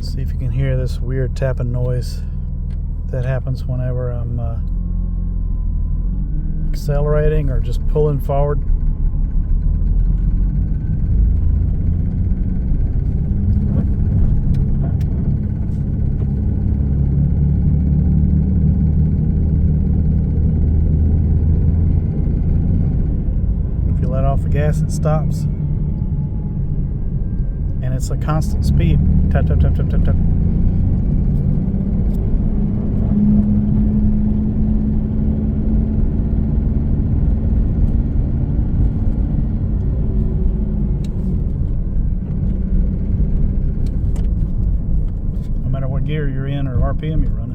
See if you can hear this weird tapping noise that happens whenever I'm accelerating or just pulling forward. If you let off the gas, it stops. And it's a constant speed. Tap, tap, tap, tap, tap, tap. No matter what gear you're in or RPM you're running.